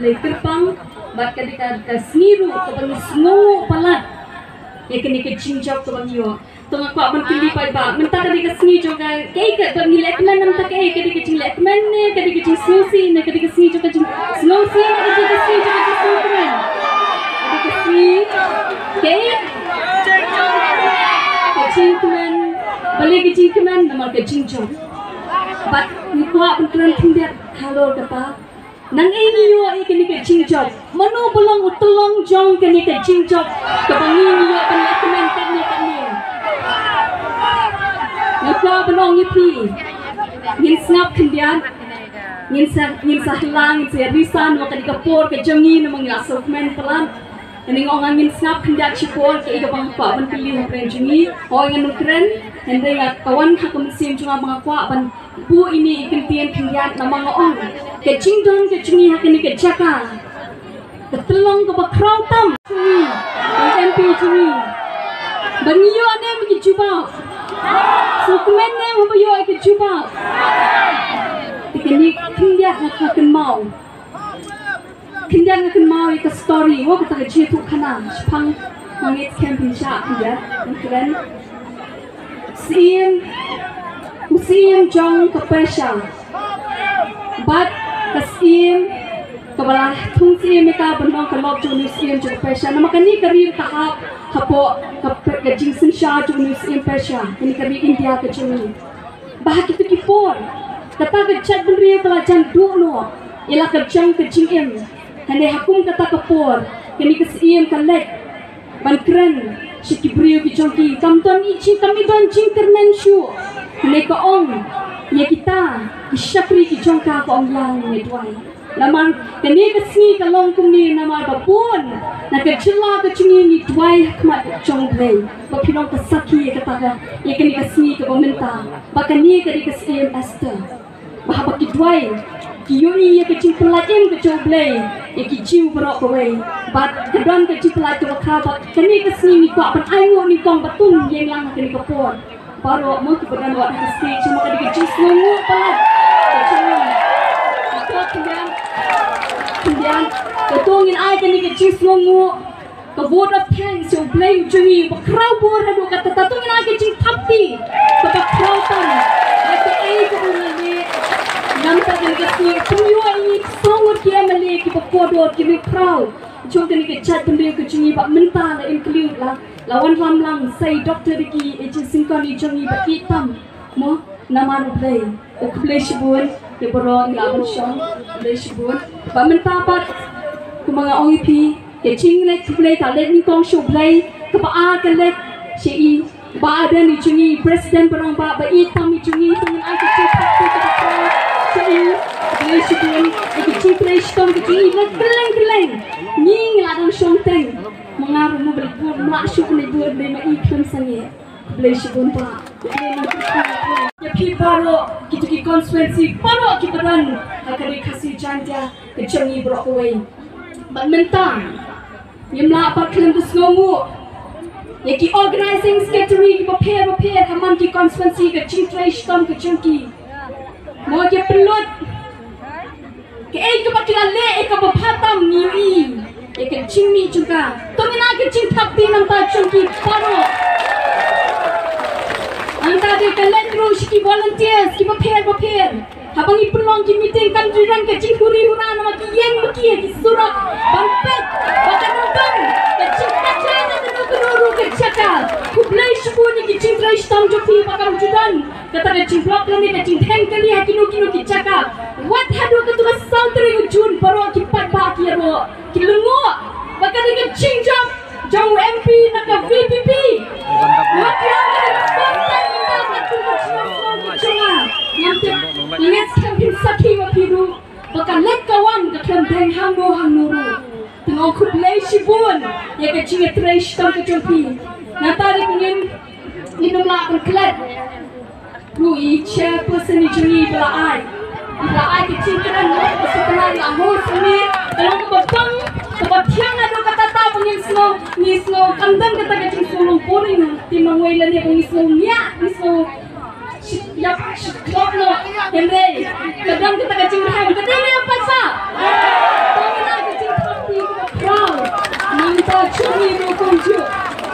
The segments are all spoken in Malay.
play kerpang bat kadika sniru kapang snow palat ya kini ke cingjok kapang yo tong aku akan pilih pada mentah kadika sni juga kayak ke lekman nam tak kayak kadika cing lekman ne kadika cing snowsi ne kadika sni juga cing snowsi kadika sni juga cing snowman kadika sni kayak kecingman balik kecingman nama kecingjo bat nikwa untuk tindak kalau kata nang ini yo ikini kecingjo mano belong utolong jong kini kecingjo kebangi yo penlekman teknik kami nikwa benong ipi ngin snap kendian ngin sahlang risan waktu dikapur kejengi namang yasukmen pelan ini orang angin snap kendak cipol ke iga bang pa ban pilih prenjungi orang yang keren hendak ya kawan hak mesin cuma bang pa ban bu ini kentian kendian nama orang ke cingdon ke cungi hak ini ke jaka ketelong ke bakrau tam cungi MP cungi bangiyo ane megi juba sukmen ne mabayo ke juba ikini kendian hak mau kendian akan mau ikut story, wah kita kerja tu kana, sepang mangit camping syak dia, keren. Musim jong kepesha, bat kesim kebalah tung sim mereka benong kelop jong musim jong kepesha. Nama kini karir tahap hapo kejing sensya jong musim pesha, ini karir India kecil. Bah kita kipor, kata kerja beri pelajaran dulu, ialah kerjang kecing Hande hakum kata kapur, kini kesiem kalek, bankren, sikibrio kijonki, kamton ichi kami don jing termenshu, hande kaong, ya kita, isyakri kijongka kaong yang medwai. Naman kini kesni kalong kuni nama babun, nak kerjela kecungi ni dwai hakmat jongblay, bapinong kesaki kata ya kini kesni ke pemerintah, bakani kini kesiem Esther, bahawa kidwai. Kiyuni ya kecil pelajem kecoblay, ya kiciu berok kawai. Bat kedon kecil pelaj kawakabat, kini kesini ni kau apan ayu ni kau batun yang lang kini kapur. Baru mau keberan buat di stage, cuma kadi kecil selungu pelat. Kemudian, ketungin ay kini kecil selungu. Ke vote of thanks yang play ujungi, bakrau bor hadu kata tatungin ay kecil tapti, bakrau tan. Kata ay keberan ni. Nampak dengan kesini, semua ini sangat kia meli kita kodor kita proud. Jom kini kecat benda kecungi bak mentah lah include lah. Lawan ramlang say doktor lagi ejen singkon ijungi bak hitam. Mo nama nublay. Okblay shibun ke borong lawan syong blay shibun. Bak mentah bat kumanga OEP ke cinglek blay kalek ni kong show blay kepaa kalek syei. Ba ada ni ijungi presiden borong bak hitam ijungi dengan ai kecil pasti kita Jadi, boleh sebut, kecil preston kecil, keleng, ni ngadon shonteng, mengaruh mu beribur, masuk beribur, memang iklim sangat, boleh sebut pak, ya kita lo, kita ki konsumensi, baru kita run, akan dikasih janja, kecengi berokawai, badminton, yang melapar klaim tu semua, ya ki organizing secretary, ki prepare, haman ki konsumensi, kecil preston kecengki. Mau dia pelut, ke kepakilan le, kepapatam niwi, kecing ni juga. Tomina kecing tapi nampak cungki baru. Anda dia kalian terus ki volunteers, ki prepare. Habang ipulong ki meeting kan jiran kecing huri hura nama ki yang maki ki surat bampet, bahkan nonton kecing kacang atau guru kecakal. Kublai sebuni kecing terus tam jopi bahkan judan. Kata kecing blok ni kecing hang kali hakinu ki cakap. What hadu ketua salteri ujun baru kipat bah kiro kilungu. Bahkan dia kecing jam MP nak VPP. What yang ada konten kita kecing Let's camping saki wakiru. Bahkan let kawan ke camping hangu. Tengok kublai shibun. Ya kecing trash tam kecumpi. Natari pengin minum lah kelet. Kui chairperson ijungi belai kecil keren setelah lahus ini dalam kebabang kebatian ada kata tak pengin snow kandang kata kecil snow boring timang wailan dia pengin snow niat snow yap klop no hende kadang kita kecil ham kadang apa sah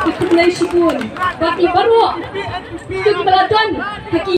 ikulay sipun. Bati baro. Tuk baladan. Haki